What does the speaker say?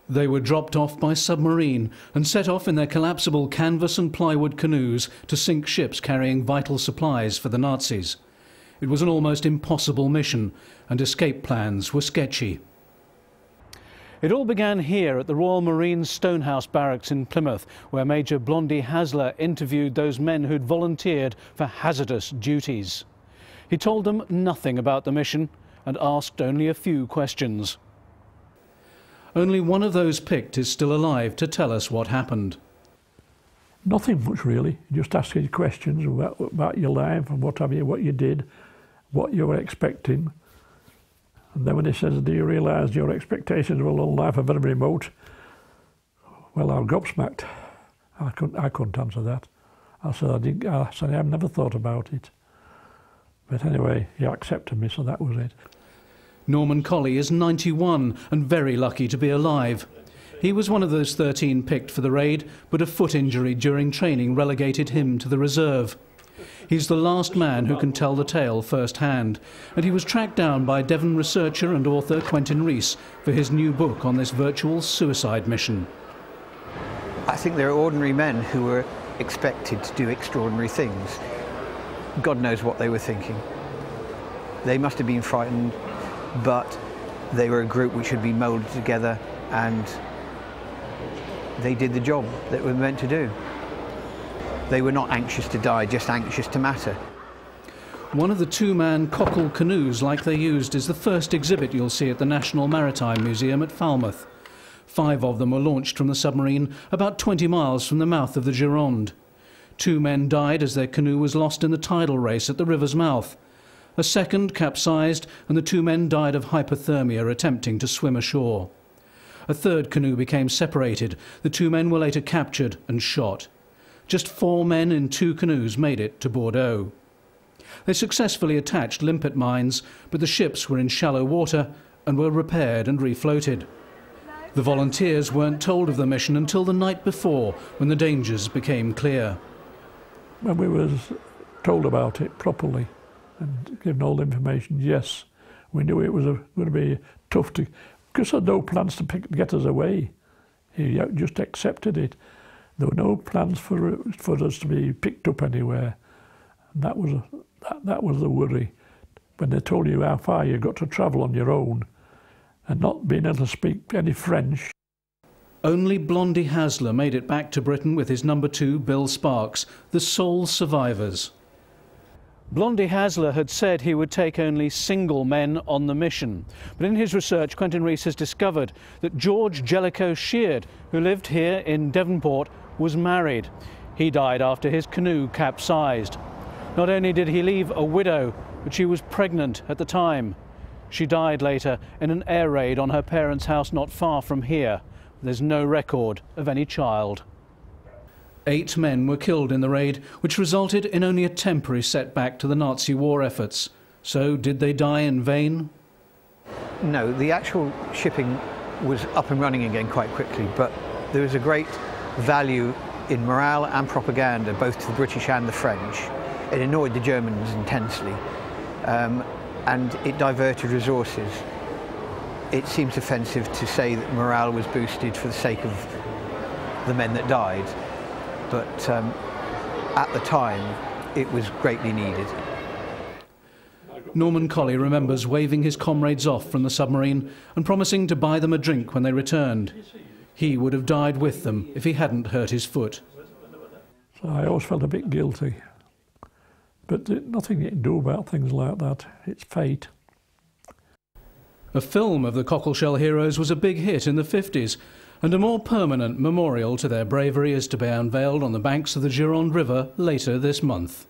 They were dropped off by submarine and set off in their collapsible canvas and plywood canoes to sink ships carrying vital supplies for the Nazis. It was an almost impossible mission, and escape plans were sketchy. It all began here at the Royal Marines Stonehouse Barracks in Plymouth, where Major Blondie Hasler interviewed those men who'd volunteered for hazardous duties. He told them nothing about the mission and asked only a few questions. Only one of those picked is still alive to tell us what happened. Nothing much really, just asking questions about your life and what you did, what you were expecting. And then when he says, do you realise your expectations of a long life are very remote? Well, I was gobsmacked. I couldn't answer that. I said, I've never thought about it. But anyway, he accepted me, so that was it. Norman Colley is 91 and very lucky to be alive. He was one of those 13 picked for the raid, but a foot injury during training relegated him to the reserve. He's the last man who can tell the tale firsthand, and he was tracked down by Devon researcher and author Quentin Rees for his new book on this virtual suicide mission. I think there are ordinary men who were expected to do extraordinary things. God knows what they were thinking. They must have been frightened, but they were a group which had been moulded together, and they did the job that they were meant to do. They were not anxious to die, just anxious to matter. One of the two-man cockle canoes like they used is the first exhibit you'll see at the National Maritime Museum at Falmouth. 5 of them were launched from the submarine about 20 miles from the mouth of the Gironde. 2 men died as their canoe was lost in the tidal race at the river's mouth. A second capsized and the 2 men died of hypothermia attempting to swim ashore. A third canoe became separated. The 2 men were later captured and shot. Just 4 men in 2 canoes made it to Bordeaux. They successfully attached limpet mines, but the ships were in shallow water and were repaired and refloated. The volunteers weren't told of the mission until the night before, when the dangers became clear. When we were told about it properly and given all the information, yes, we knew it was going to be tough to, because there were no plans to get us away. He just accepted it. There were no plans for us to be picked up anywhere. And that was the worry. When they told you how far you got to travel on your own and not being able to speak any French. Only Blondie Hasler made it back to Britain with his number 2, Bill Sparks, the sole survivors. Blondie Hasler had said he would take only single men on the mission. But in his research, Quentin Rees has discovered that George Jellicoe Sheard, who lived here in Devonport, was married. He died after his canoe capsized. Not only did he leave a widow, but she was pregnant at the time. She died later in an air raid on her parents' house not far from here. There's no record of any child. 8 men were killed in the raid, which resulted in only a temporary setback to the Nazi war efforts. So did they die in vain? No, the actual shipping was up and running again quite quickly, but there was a great value in morale and propaganda, both to the British and the French. It annoyed the Germans intensely, and it diverted resources. It seems offensive to say that morale was boosted for the sake of the men that died, but at the time it was greatly needed. Norman Colley remembers waving his comrades off from the submarine and promising to buy them a drink when they returned. He would have died with them if he hadn't hurt his foot. So I always felt a bit guilty, but nothing you can do about things like that. It's fate. A film of the Cockleshell Heroes was a big hit in the 50s, and a more permanent memorial to their bravery is to be unveiled on the banks of the Gironde River later this month.